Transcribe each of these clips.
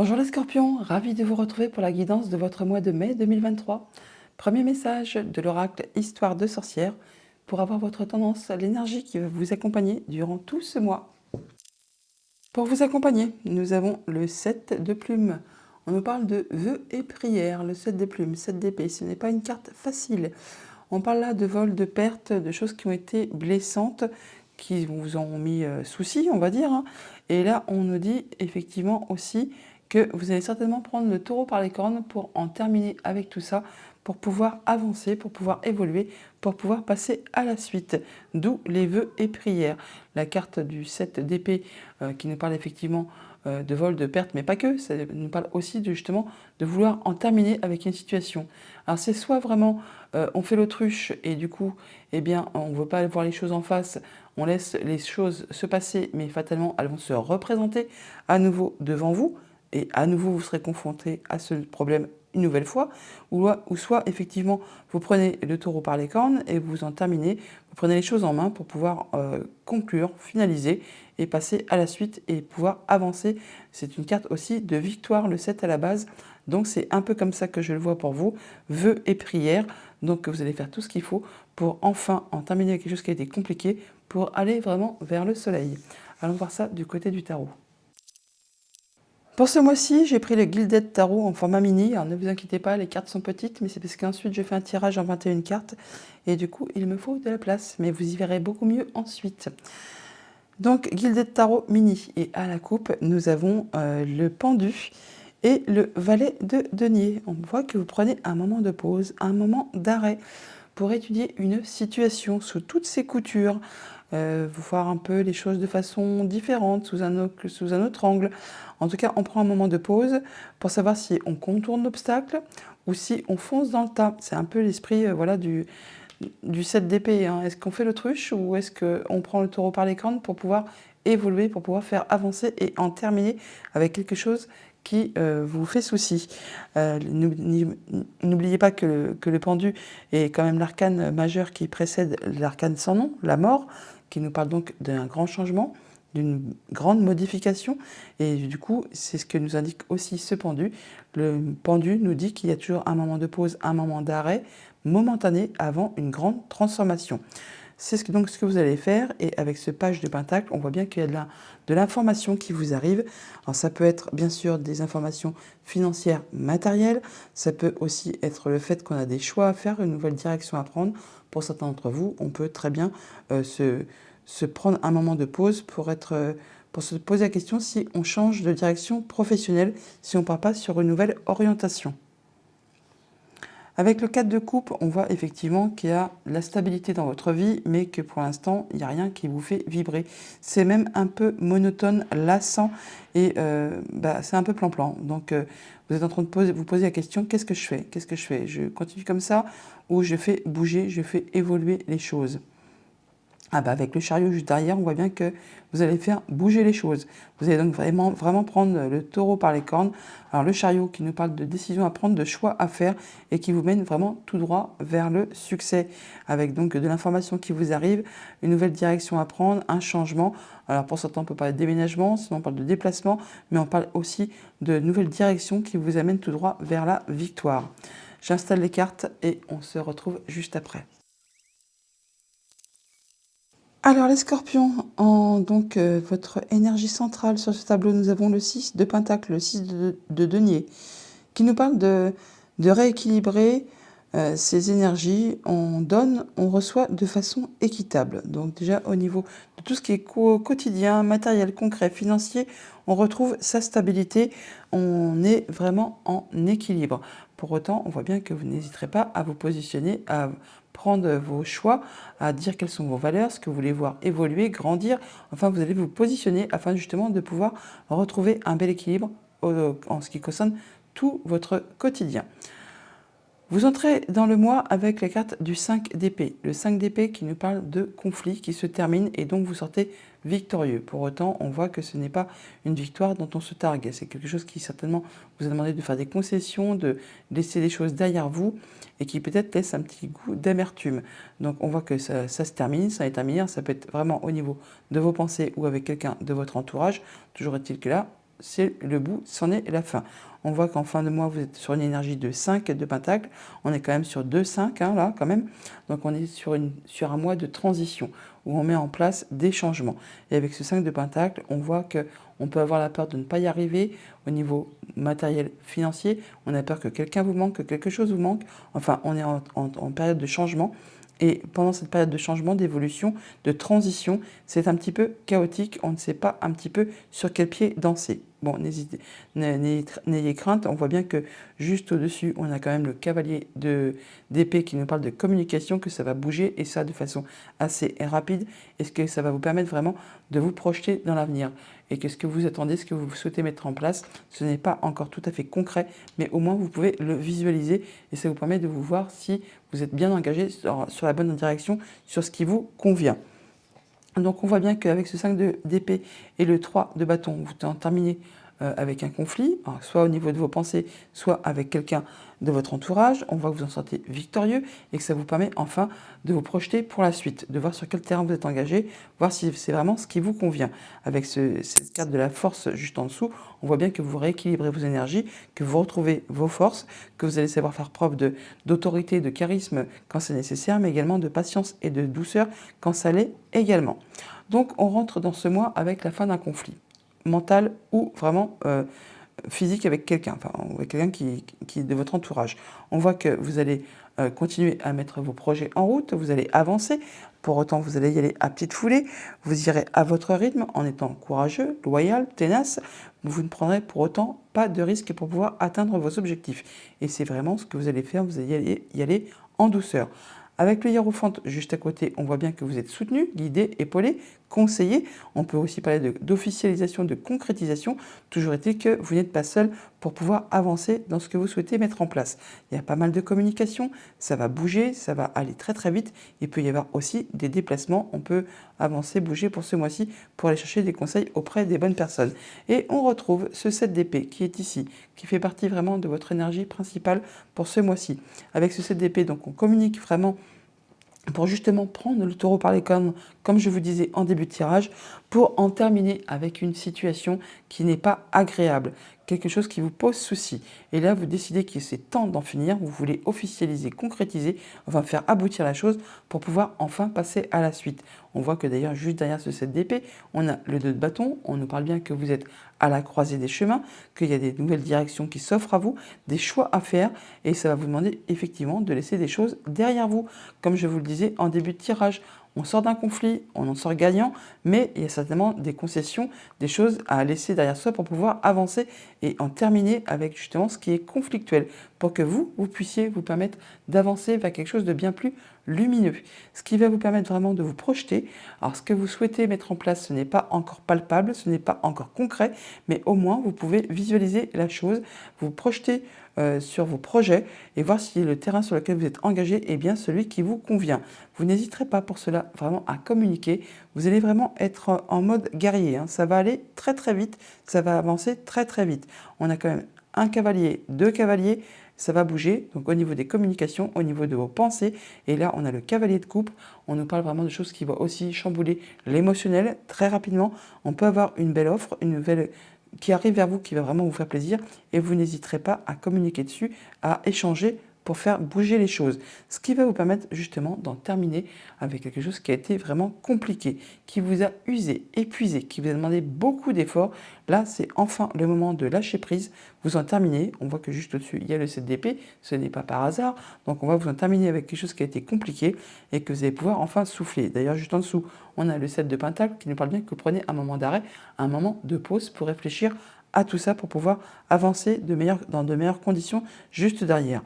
Bonjour les scorpions, ravi de vous retrouver pour la guidance de votre mois de mai 2023. Premier message de l'oracle Histoire de sorcière pour avoir votre tendance, l'énergie qui va vous accompagner durant tout ce mois. Pour vous accompagner, nous avons le 7 de plumes. On nous parle de vœux et prières, le 7 de plumes, 7 d'épée. Ce n'est pas une carte facile. On parle là de vol, de perte, de choses qui ont été blessantes, qui vous ont mis souci, on va dire, hein. Et là, on nous dit effectivement aussi que vous allez certainement prendre le taureau par les cornes pour en terminer avec tout ça, pour pouvoir avancer, pour pouvoir évoluer, pour pouvoir passer à la suite. D'où les vœux et prières. La carte du 7 d'épée qui nous parle effectivement de vol, de perte, mais pas que, ça nous parle aussi justement de vouloir en terminer avec une situation. Alors c'est soit vraiment on fait l'autruche et du coup, eh bien, on ne veut pas voir les choses en face, on laisse les choses se passer, mais fatalement, elles vont se représenter à nouveau devant vous, et à nouveau, vous serez confronté à ce problème une nouvelle fois, ou soit effectivement, vous prenez le taureau par les cornes et vous en terminez, vous prenez les choses en main pour pouvoir conclure, finaliser et passer à la suite et pouvoir avancer. C'est une carte aussi de victoire, le 7 à la base, donc c'est un peu comme ça que je le vois pour vous, vœux et prières. Donc vous allez faire tout ce qu'il faut pour enfin en terminer avec quelque chose qui a été compliqué pour aller vraiment vers le soleil. Allons voir ça du côté du tarot. Pour ce mois-ci, j'ai pris le Gilded Tarot en format mini. Alors ne vous inquiétez pas, les cartes sont petites, mais c'est parce qu'ensuite je fais un tirage en 21 cartes. Et du coup, il me faut de la place, mais vous y verrez beaucoup mieux ensuite. Donc Gilded Tarot mini. Et à la coupe, nous avons le pendu et le valet de denier. On voit que vous prenez un moment de pause, un moment d'arrêt pour étudier une situation sous toutes ses coutures, voir un peu les choses de façon différente, sous un autre angle. En tout cas, on prend un moment de pause pour savoir si on contourne l'obstacle ou si on fonce dans le tas. C'est un peu l'esprit voilà, du 7 d'épée. Hein. Est-ce qu'on fait l'autruche ou est-ce qu'on prend le taureau par les cornes pour pouvoir évoluer, pour pouvoir faire avancer et en terminer avec quelque chose qui vous fait souci. N'oubliez pas que le pendu est quand même l'arcane majeur qui précède l'arcane sans nom, la mort, qui nous parle donc d'un grand changement, d'une grande modification. Et du coup, c'est ce que nous indique aussi ce pendu. Le pendu nous dit qu'il y a toujours un moment de pause, un moment d'arrêt momentané avant une grande transformation. C'est donc ce que vous allez faire, et avec ce page de pentacle, on voit bien qu'il y a de l'information qui vous arrive. Alors ça peut être bien sûr des informations financières, matérielles, ça peut aussi être le fait qu'on a des choix à faire, une nouvelle direction à prendre. Pour certains d'entre vous, on peut très bien se prendre un moment de pause pour se poser la question si on change de direction professionnelle, si on ne part pas sur une nouvelle orientation. Avec le 4 de coupe, on voit effectivement qu'il y a de la stabilité dans votre vie, mais que pour l'instant, il n'y a rien qui vous fait vibrer. C'est même un peu monotone, lassant, et c'est un peu plan-plan. Donc, vous êtes en train de vous poser la question, qu'est-ce que je fais? Qu'est-ce que je fais? Je continue comme ça, ou je fais bouger, je fais évoluer les choses? Avec le chariot juste derrière, on voit bien que vous allez faire bouger les choses. Vous allez donc vraiment prendre le taureau par les cornes. Alors le chariot qui nous parle de décisions à prendre, de choix à faire et qui vous mène vraiment tout droit vers le succès. Avec donc de l'information qui vous arrive, une nouvelle direction à prendre, un changement. Alors pour certains, on peut parler de déménagement, sinon on parle de déplacement, mais on parle aussi de nouvelles directions qui vous amènent tout droit vers la victoire. J'installe les cartes et on se retrouve juste après. Alors les scorpions, votre énergie centrale sur ce tableau, nous avons le 6 de pentacle, le 6 de denier, qui nous parle de rééquilibrer ces énergies. On donne, on reçoit de façon équitable. Donc déjà au niveau de tout ce qui est quotidien, matériel, concret, financier, on retrouve sa stabilité, on est vraiment en équilibre. Pour autant, on voit bien que vous n'hésiterez pas à vous positionner, à prendre vos choix, à dire quelles sont vos valeurs, ce que vous voulez voir évoluer, grandir. Enfin, vous allez vous positionner afin justement de pouvoir retrouver un bel équilibre en ce qui concerne tout votre quotidien. Vous entrez dans le mois avec la carte du 5 d'épée. Le 5 d'épée qui nous parle de conflit qui se termine et donc vous sortez victorieux. Pour autant, on voit que ce n'est pas une victoire dont on se targue. C'est quelque chose qui certainement vous a demandé de faire des concessions, de laisser les choses derrière vous et qui peut-être laisse un petit goût d'amertume. Donc on voit que ça se termine, ça est terminé. Ça peut être vraiment au niveau de vos pensées ou avec quelqu'un de votre entourage. Toujours est-il que là, c'est le bout, c'en est la fin. On voit qu'en fin de mois, vous êtes sur une énergie de 5 de Pentacle. On est quand même sur 2-5, hein, là, quand même. Donc, on est sur un mois de transition où on met en place des changements. Et avec ce 5 de Pentacle, on voit qu'on peut avoir la peur de ne pas y arriver au niveau matériel, financier. On a peur que quelqu'un vous manque, que quelque chose vous manque. Enfin, on est en période de changement. Et pendant cette période de changement, d'évolution, de transition, c'est un petit peu chaotique. On ne sait pas un petit peu sur quel pied danser. Bon, n'ayez crainte, on voit bien que juste au-dessus, on a quand même le cavalier d'épée qui nous parle de communication, que ça va bouger et ça de façon assez rapide. Et ce que ça va vous permettre vraiment de vous projeter dans l'avenir. Et que ce que vous attendez, ce que vous souhaitez mettre en place, ce n'est pas encore tout à fait concret, mais au moins vous pouvez le visualiser et ça vous permet de vous voir si vous êtes bien engagé sur la bonne direction, sur ce qui vous convient. Donc on voit bien qu'avec ce 5 d'épée et le 3 de bâton, vous en terminez avec un conflit, alors, soit au niveau de vos pensées, soit avec quelqu'un de votre entourage. On voit que vous en sortez victorieux et que ça vous permet enfin de vous projeter pour la suite, de voir sur quel terrain vous êtes engagé, voir si c'est vraiment ce qui vous convient. Avec cette carte de la force juste en dessous, on voit bien que vous rééquilibrez vos énergies, que vous retrouvez vos forces, que vous allez savoir faire preuve d'autorité, de charisme quand c'est nécessaire, mais également de patience et de douceur quand ça l'est également. Donc on rentre dans ce mois avec la fin d'un conflit mental ou vraiment physique avec quelqu'un, enfin avec quelqu'un qui est de votre entourage. On voit que vous allez continuer à mettre vos projets en route, vous allez avancer, pour autant vous allez y aller à petite foulée, vous irez à votre rythme en étant courageux, loyal, tenace, vous ne prendrez pour autant pas de risque pour pouvoir atteindre vos objectifs. Et c'est vraiment ce que vous allez faire, vous allez y aller en douceur. Avec le hiérophante juste à côté, on voit bien que vous êtes soutenu, guidé, épaulé, conseillé. On peut aussi parler d'officialisation, de concrétisation. Toujours est-il que vous n'êtes pas seul pour pouvoir avancer dans ce que vous souhaitez mettre en place. Il y a pas mal de communication, ça va bouger, ça va aller très très vite. Il peut y avoir aussi des déplacements. On peut avancer, bouger pour ce mois-ci pour aller chercher des conseils auprès des bonnes personnes. Et on retrouve ce 7 d'épée qui est ici, qui fait partie vraiment de votre énergie principale pour ce mois-ci. Avec ce 7 d'épée, donc on communique vraiment pour justement prendre le taureau par les cornes, comme je vous disais en début de tirage, pour en terminer avec une situation qui n'est pas agréable, quelque chose qui vous pose souci. Et là, vous décidez que c'est temps d'en finir, vous voulez officialiser, concrétiser, enfin faire aboutir la chose pour pouvoir enfin passer à la suite. On voit que d'ailleurs, juste derrière ce 7 d'épée, on a le 2 de bâton, on nous parle bien que vous êtes à la croisée des chemins, qu'il y a des nouvelles directions qui s'offrent à vous, des choix à faire, et ça va vous demander effectivement de laisser des choses derrière vous. Comme je vous le disais en début de tirage, on sort d'un conflit, on en sort gagnant, mais il y a certainement des concessions, des choses à laisser derrière soi pour pouvoir avancer et en terminer avec justement ce qui est conflictuel, pour que vous puissiez vous permettre d'avancer vers quelque chose de bien plus lumineux. Ce qui va vous permettre vraiment de vous projeter. Alors ce que vous souhaitez mettre en place, ce n'est pas encore palpable, ce n'est pas encore concret, mais au moins vous pouvez visualiser la chose, vous projeter sur vos projets et voir si le terrain sur lequel vous êtes engagé est bien celui qui vous convient. Vous n'hésiterez pas pour cela vraiment à communiquer. Vous allez vraiment être en mode guerrier, hein. Ça va aller très très vite, ça va avancer très très vite. On a quand même un cavalier, 2 cavaliers, ça va bouger. Donc au niveau des communications, au niveau de vos pensées. Et là, on a le cavalier de coupe. On nous parle vraiment de choses qui vont aussi chambouler l'émotionnel très rapidement. On peut avoir une belle offre, une nouvelle qui arrive vers vous, qui va vraiment vous faire plaisir. Et vous n'hésiterez pas à communiquer dessus, à échanger pour faire bouger les choses. Ce qui va vous permettre justement d'en terminer avec quelque chose qui a été vraiment compliqué, qui vous a usé, épuisé, qui vous a demandé beaucoup d'efforts. Là, c'est enfin le moment de lâcher prise. Vous en terminez. On voit que juste au-dessus, il y a le 7 d'épée. Ce n'est pas par hasard. Donc, on va vous en terminer avec quelque chose qui a été compliqué et que vous allez pouvoir enfin souffler. D'ailleurs, juste en dessous, on a le 7 de pentacle qui nous parle bien que vous prenez un moment d'arrêt, un moment de pause pour réfléchir à tout ça, pour pouvoir avancer dans de meilleures conditions juste derrière.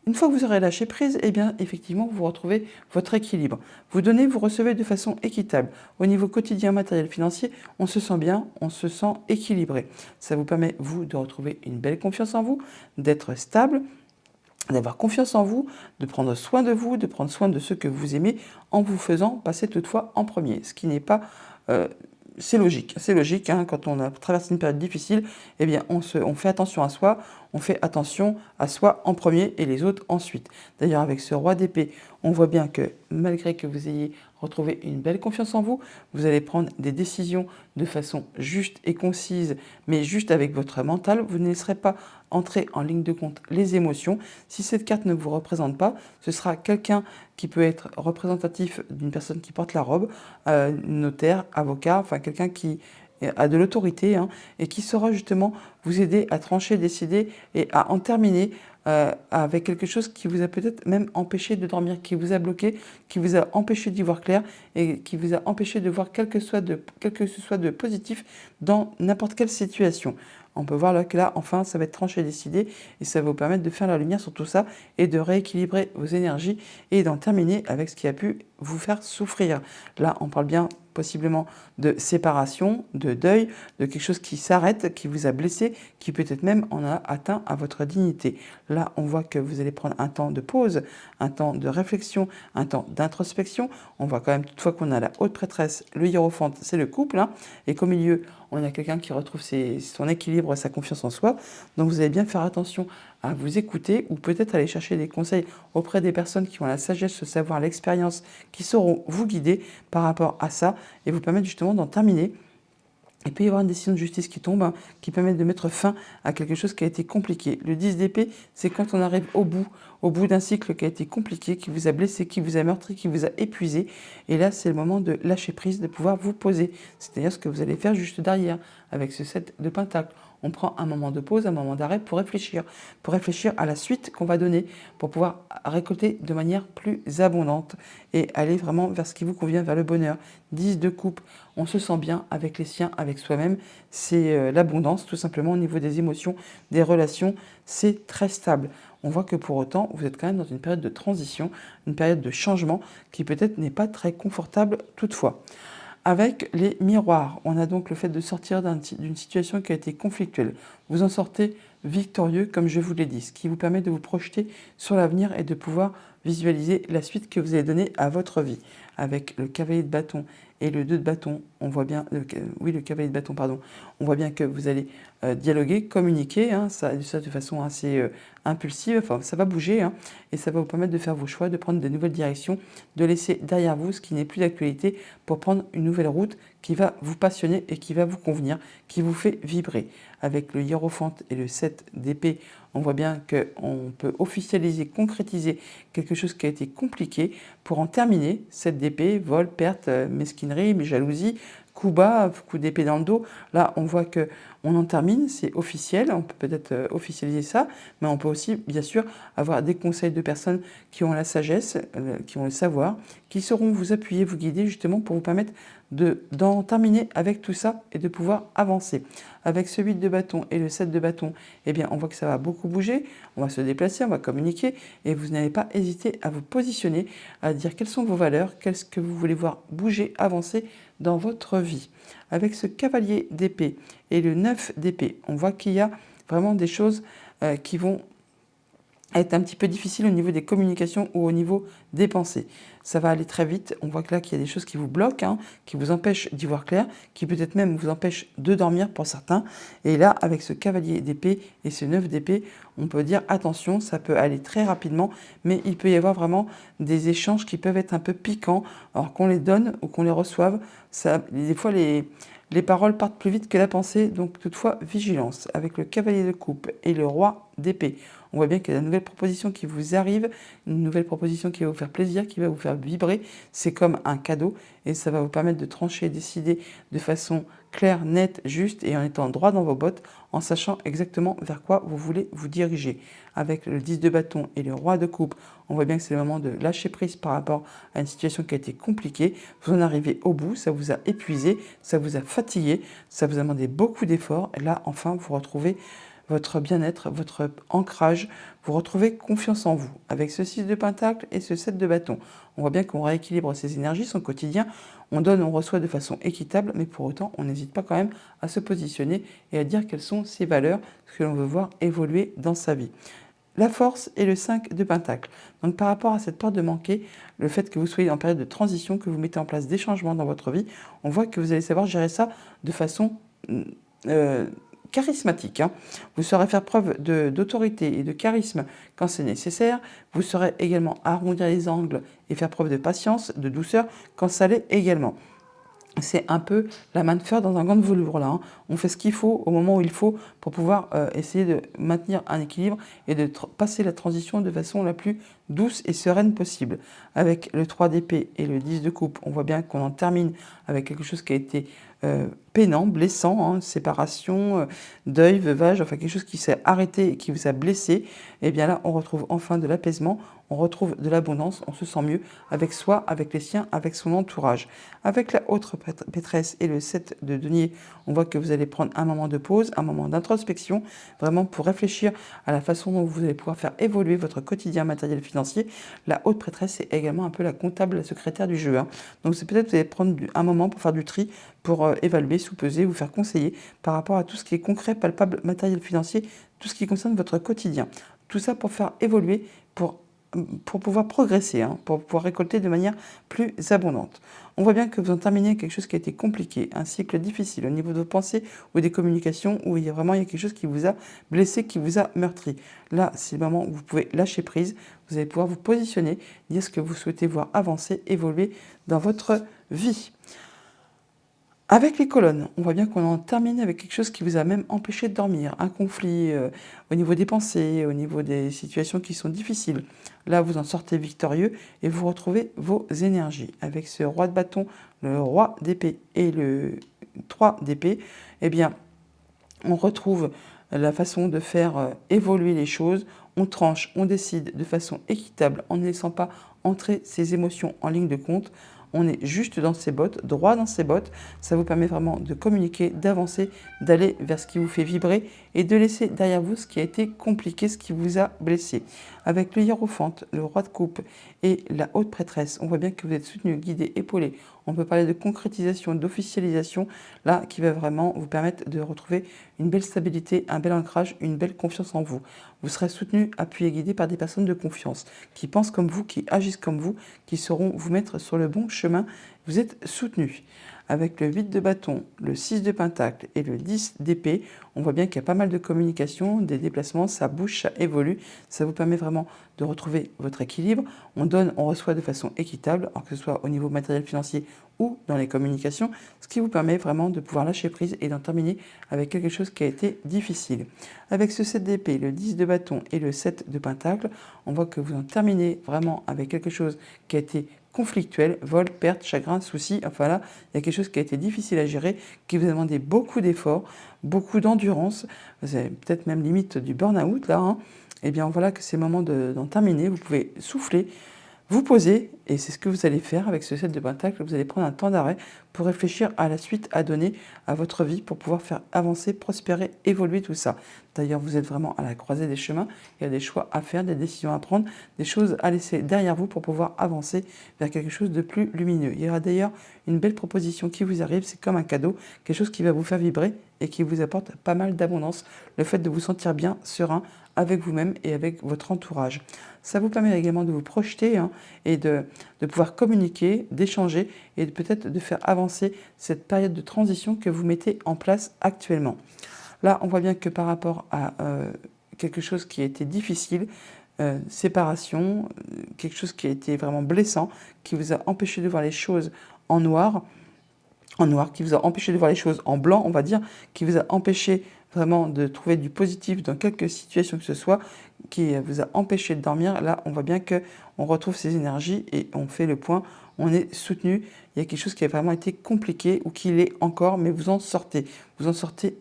Une fois que vous aurez lâché prise, eh bien, effectivement, vous retrouvez votre équilibre. Vous donnez, vous recevez de façon équitable. Au niveau quotidien, matériel, financier, on se sent bien, on se sent équilibré. Ça vous permet, vous, de retrouver une belle confiance en vous, d'être stable, d'avoir confiance en vous, de prendre soin de vous, de prendre soin de ceux que vous aimez, en vous faisant passer toutefois en premier. Ce qui n'est pas... c'est logique, hein, quand on a traversé une période difficile, eh bien on fait attention à soi, on fait attention à soi en premier et les autres ensuite. D'ailleurs, avec ce roi d'épée, on voit bien que malgré que vous ayez retrouvé une belle confiance en vous, vous allez prendre des décisions de façon juste et concise, mais juste avec votre mental. Vous ne laisserez pas entrer en ligne de compte les émotions. Si cette carte ne vous représente pas, ce sera quelqu'un qui peut être représentatif d'une personne qui porte la robe, notaire, avocat, enfin quelqu'un qui a de l'autorité et qui saura justement vous aider à trancher, décider et à en terminer avec quelque chose qui vous a peut-être même empêché de dormir, qui vous a bloqué, qui vous a empêché d'y voir clair et qui vous a empêché de voir quel que ce soit de positif dans n'importe quelle situation. On peut voir là que là, enfin, ça va être tranché, décidé et ça va vous permettre de faire la lumière sur tout ça et de rééquilibrer vos énergies et d'en terminer avec ce qui a pu vous faire souffrir. Là, on parle bien possiblement de séparation, de deuil, de quelque chose qui s'arrête, qui vous a blessé, qui peut-être même en a atteint à votre dignité. Là, on voit que vous allez prendre un temps de pause, un temps de réflexion, un temps d'introspection. On voit quand même toutefois qu'on a la haute prêtresse, le hiérophante, c'est le couple, et qu'au milieu, on a quelqu'un qui retrouve son équilibre, sa confiance en soi. Donc vous allez bien faire attention à vous écouter ou peut-être aller chercher des conseils auprès des personnes qui ont la sagesse, le savoir, l'expérience, qui sauront vous guider par rapport à ça et vous permettre justement d'en terminer. Il peut y avoir une décision de justice qui tombe, qui permet de mettre fin à quelque chose qui a été compliqué. Le 10 d'épée, c'est quand on arrive au bout d'un cycle qui a été compliqué, qui vous a blessé, qui vous a meurtri, qui vous a épuisé. Et là, c'est le moment de lâcher prise, de pouvoir vous poser. C'est-à-dire ce que vous allez faire juste derrière, avec ce 7 de pentacle. On prend un moment de pause, un moment d'arrêt pour réfléchir à la suite qu'on va donner, pour pouvoir récolter de manière plus abondante et aller vraiment vers ce qui vous convient, vers le bonheur. 10 de coupe, on se sent bien avec les siens, avec soi-même. C'est l'abondance, tout simplement, au niveau des émotions, des relations, c'est très stable. On voit que pour autant, vous êtes quand même dans une période de transition, une période de changement qui peut-être n'est pas très confortable toutefois. Avec les miroirs, on a donc le fait de sortir d'une situation qui a été conflictuelle. Vous en sortez victorieux, comme je vous l'ai dit, ce qui vous permet de vous projeter sur l'avenir et de pouvoir visualiser la suite que vous allez donner à votre vie. Avec le cavalier de bâton et le 2 de bâton, on voit bien, le cavalier de bâton, pardon, on voit bien que vous allez dialoguer, communiquer, ça de façon assez impulsive, enfin ça va bouger et ça va vous permettre de faire vos choix, de prendre de nouvelles directions, de laisser derrière vous ce qui n'est plus d'actualité pour prendre une nouvelle route qui va vous passionner et qui va vous convenir, qui vous fait vibrer. Avec le hiérophante et le 7 d'épée, on voit bien qu'on peut officialiser, concrétiser quelque chose qui a été compliqué pour en terminer. 7 d'épée, vol, perte, mesquinerie, jalousie, coup bas, coup d'épée dans le dos. Là, on voit que on en termine, c'est officiel, on peut peut-être officialiser ça, mais on peut aussi, bien sûr, avoir des conseils de personnes qui ont la sagesse, qui ont le savoir, qui sauront vous appuyer, vous guider justement pour vous permettre d'en terminer avec tout ça et de pouvoir avancer. Avec ce 8 de bâton et le 7 de bâton, eh bien, on voit que ça va beaucoup bouger, on va se déplacer, on va communiquer et vous n'allez pas hésiter à vous positionner, à dire quelles sont vos valeurs, qu'est-ce que vous voulez voir bouger, avancer dans votre vie. Avec ce cavalier d'épée et le 9 d'épée, on voit qu'il y a vraiment des choses qui vont être un petit peu difficiles au niveau des communications ou au niveau des pensées. Ça va aller très vite, on voit que là qu'il y a des choses qui vous bloquent, qui vous empêchent d'y voir clair, qui peut-être même vous empêchent de dormir pour certains. Et là, avec ce cavalier d'épée et ce 9 d'épée, on peut dire attention, ça peut aller très rapidement, mais il peut y avoir vraiment des échanges qui peuvent être un peu piquants, alors qu'on les donne ou qu'on les reçoive. Des fois, les paroles partent plus vite que la pensée, donc toutefois, vigilance. Avec le cavalier de coupe et le roi d'épée, on voit bien qu'il y a une nouvelle proposition qui vous arrive, une nouvelle proposition qui va vous faire plaisir, qui va vous faire vibrer. C'est comme un cadeau et ça va vous permettre de trancher et décider de façon claire, nette, juste et en étant droit dans vos bottes, en sachant exactement vers quoi vous voulez vous diriger. Avec le 10 de bâton et le roi de coupe, on voit bien que c'est le moment de lâcher prise par rapport à une situation qui a été compliquée. Vous en arrivez au bout, ça vous a épuisé, ça vous a fatigué, ça vous a demandé beaucoup d'efforts. Et là, enfin, vous retrouvez votre bien-être, votre ancrage, vous retrouvez confiance en vous. Avec ce 6 de pentacle et ce 7 de bâton, on voit bien qu'on rééquilibre ses énergies, son quotidien, on donne, on reçoit de façon équitable, mais pour autant, on n'hésite pas quand même à se positionner et à dire quelles sont ses valeurs, ce que l'on veut voir évoluer dans sa vie. La force et le 5 de pentacle. Donc par rapport à cette peur de manquer, le fait que vous soyez en période de transition, que vous mettez en place des changements dans votre vie, on voit que vous allez savoir gérer ça de façon charismatique, hein. Vous saurez faire preuve d'autorité et de charisme quand c'est nécessaire. Vous saurez également arrondir les angles et faire preuve de patience, de douceur quand ça l'est également. C'est un peu la main de fer dans un gant de velours là, hein. On fait ce qu'il faut au moment où il faut pour pouvoir essayer de maintenir un équilibre et de passer la transition de façon la plus douce et sereine possible. Avec le 3 d'épée et le 10 de coupe, on voit bien qu'on en termine avec quelque chose qui a été peinant, blessant, hein, séparation, deuil, veuvage, enfin quelque chose qui s'est arrêté et qui vous a blessé. Et bien là, on retrouve enfin de l'apaisement, on retrouve de l'abondance, on se sent mieux avec soi, avec les siens, avec son entourage. Avec la haute prêtresse et le 7 de denier, on voit que vous allez prendre un moment de pause, un moment d'introspection, vraiment pour réfléchir à la façon dont vous allez pouvoir faire évoluer votre quotidien matériel et financier. La haute prêtresse, c'est également un peu la comptable, la secrétaire du jeu, hein. Donc c'est peut-être que vous allez prendre un moment pour faire du tri, pour évaluer, sous-peser, vous faire conseiller par rapport à tout ce qui est concret, palpable, matériel, financier, tout ce qui concerne votre quotidien. Tout ça pour faire évoluer, pour pouvoir progresser, hein, pour pouvoir récolter de manière plus abondante. On voit bien que vous en terminez quelque chose qui a été compliqué, un cycle difficile au niveau de vos pensées ou des communications où il y a quelque chose qui vous a blessé, qui vous a meurtri. Là, c'est le moment où vous pouvez lâcher prise, vous allez pouvoir vous positionner, dire ce que vous souhaitez voir avancer, évoluer dans votre vie. Avec les colonnes, on voit bien qu'on en termine avec quelque chose qui vous a même empêché de dormir, un conflit au niveau des pensées, au niveau des situations qui sont difficiles. Là, vous en sortez victorieux et vous retrouvez vos énergies. Avec ce roi de bâton, le roi d'épée et le 3 d'épée, eh bien, on retrouve la façon de faire évoluer les choses. On tranche, on décide de façon équitable en ne laissant pas entrer ses émotions en ligne de compte. On est juste dans ses bottes, droit dans ses bottes. Ça vous permet vraiment de communiquer, d'avancer, d'aller vers ce qui vous fait vibrer et de laisser derrière vous ce qui a été compliqué, ce qui vous a blessé. Avec le hiérophante, le roi de coupe et la haute prêtresse, on voit bien que vous êtes soutenu, guidé, épaulé. On peut parler de concrétisation, d'officialisation, là, qui va vraiment vous permettre de retrouver une belle stabilité, un bel ancrage, une belle confiance en vous. Vous serez soutenu, appuyé, guidé par des personnes de confiance, qui pensent comme vous, qui agissent comme vous, qui sauront vous mettre sur le bon chemin. Vous êtes soutenu. Avec le 8 de bâton, le 6 de pentacle et le 10 d'épée, on voit bien qu'il y a pas mal de communication, des déplacements, ça bouge, ça évolue. Ça vous permet vraiment de retrouver votre équilibre. On donne, on reçoit de façon équitable, alors que ce soit au niveau matériel financier ou dans les communications, ce qui vous permet vraiment de pouvoir lâcher prise et d'en terminer avec quelque chose qui a été difficile. Avec ce 7 d'épée, le 10 de bâton et le 7 de pentacle, on voit que vous en terminez vraiment avec quelque chose qui a été conflictuel, vol, perte, chagrin, souci, enfin là, il y a quelque chose qui a été difficile à gérer, qui vous a demandé beaucoup d'efforts, beaucoup d'endurance, vous avez peut-être même limite du burn-out là, hein. Et bien voilà que c'est le moment d'en terminer, vous pouvez souffler, vous poser, et c'est ce que vous allez faire avec ce 7 de pentacle, vous allez prendre un temps d'arrêt pour réfléchir à la suite à donner à votre vie pour pouvoir faire avancer, prospérer, évoluer tout ça. D'ailleurs, vous êtes vraiment à la croisée des chemins, il y a des choix à faire, des décisions à prendre, des choses à laisser derrière vous pour pouvoir avancer vers quelque chose de plus lumineux. Il y aura d'ailleurs une belle proposition qui vous arrive, c'est comme un cadeau, quelque chose qui va vous faire vibrer et qui vous apporte pas mal d'abondance, le fait de vous sentir bien, serein, avec vous-même et avec votre entourage. Ça vous permet également de vous projeter, hein, et de pouvoir communiquer, d'échanger et peut-être de faire avancer cette période de transition que vous mettez en place actuellement. Là, on voit bien que par rapport à quelque chose qui a été difficile, séparation, quelque chose qui a été vraiment blessant, qui vous a empêché de voir les choses en noir, qui vous a empêché de voir les choses en blanc, on va dire, qui vous a empêché vraiment de trouver du positif dans quelque situation que ce soit, qui vous a empêché de dormir. Là, on voit bien qu'on retrouve ces énergies et on fait le point, on est soutenu. Il y a quelque chose qui a vraiment été compliqué ou qui l'est encore, mais vous en sortez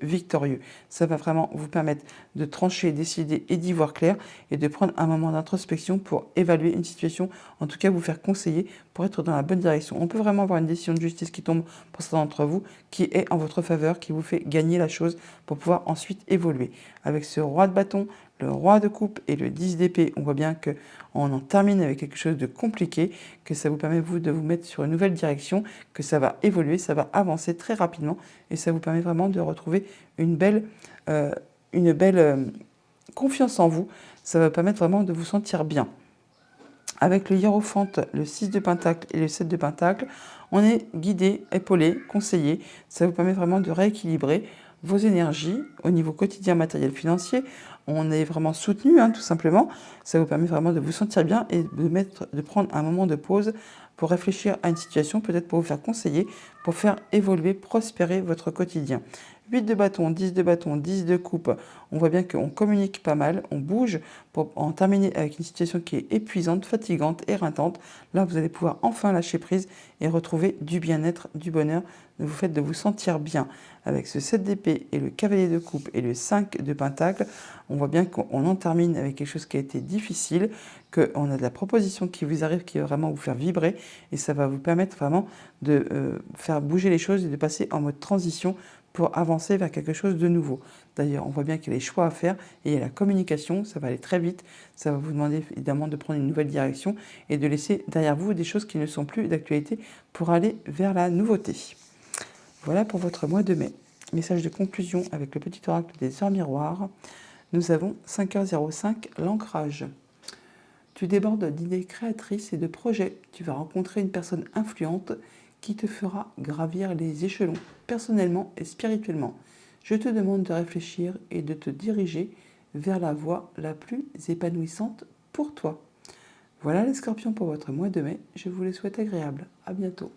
victorieux. Ça va vraiment vous permettre de trancher, décider et d'y voir clair et de prendre un moment d'introspection pour évaluer une situation, en tout cas vous faire conseiller pour être dans la bonne direction. On peut vraiment avoir une décision de justice qui tombe pour certains d'entre vous, qui est en votre faveur, qui vous fait gagner la chose pour pouvoir ensuite évoluer. Avec ce roi de bâton, le roi de coupe et le 10 d'épée, on voit bien qu'on en termine avec quelque chose de compliqué, que ça vous permet vous de vous mettre sur une nouvelle direction, que ça va évoluer, ça va avancer très rapidement et ça vous permet vraiment de retrouver une belle confiance en vous. Ça va permettre vraiment de vous sentir bien. Avec le hiérophante, le 6 de pentacle et le 7 de pentacle, on est guidé, épaulé, conseillé. Ça vous permet vraiment de rééquilibrer, vos énergies au niveau quotidien, matériel, financier. On est vraiment soutenu, hein, tout simplement. Ça vous permet vraiment de vous sentir bien et de prendre un moment de pause pour réfléchir à une situation, peut-être pour vous faire conseiller, pour faire évoluer, prospérer votre quotidien. 8 de bâton, 10 de bâton, 10 de coupe. On voit bien qu'on communique pas mal, on bouge pour en terminer avec une situation qui est épuisante, fatigante, éreintante. Là, vous allez pouvoir enfin lâcher prise et retrouver du bien-être, du bonheur. Vous faites de vous sentir bien. Avec ce 7 d'épée et le cavalier de coupe et le 5 de pentacle, on voit bien qu'on en termine avec quelque chose qui a été difficile, qu'on a de la proposition qui vous arrive, qui va vraiment vous faire vibrer et ça va vous permettre vraiment de faire bouger les choses et de passer en mode transition pour avancer vers quelque chose de nouveau. D'ailleurs, on voit bien qu'il y a les choix à faire et il y a la communication, ça va aller très vite, ça va vous demander évidemment de prendre une nouvelle direction et de laisser derrière vous des choses qui ne sont plus d'actualité pour aller vers la nouveauté. Voilà pour votre mois de mai. Message de conclusion avec le petit oracle des heures miroirs. Nous avons 5h05, l'ancrage. Tu débordes d'idées créatrices et de projets. Tu vas rencontrer une personne influente qui te fera gravir les échelons, personnellement et spirituellement. Je te demande de réfléchir et de te diriger vers la voie la plus épanouissante pour toi. Voilà les scorpions pour votre mois de mai. Je vous les souhaite agréables. À bientôt.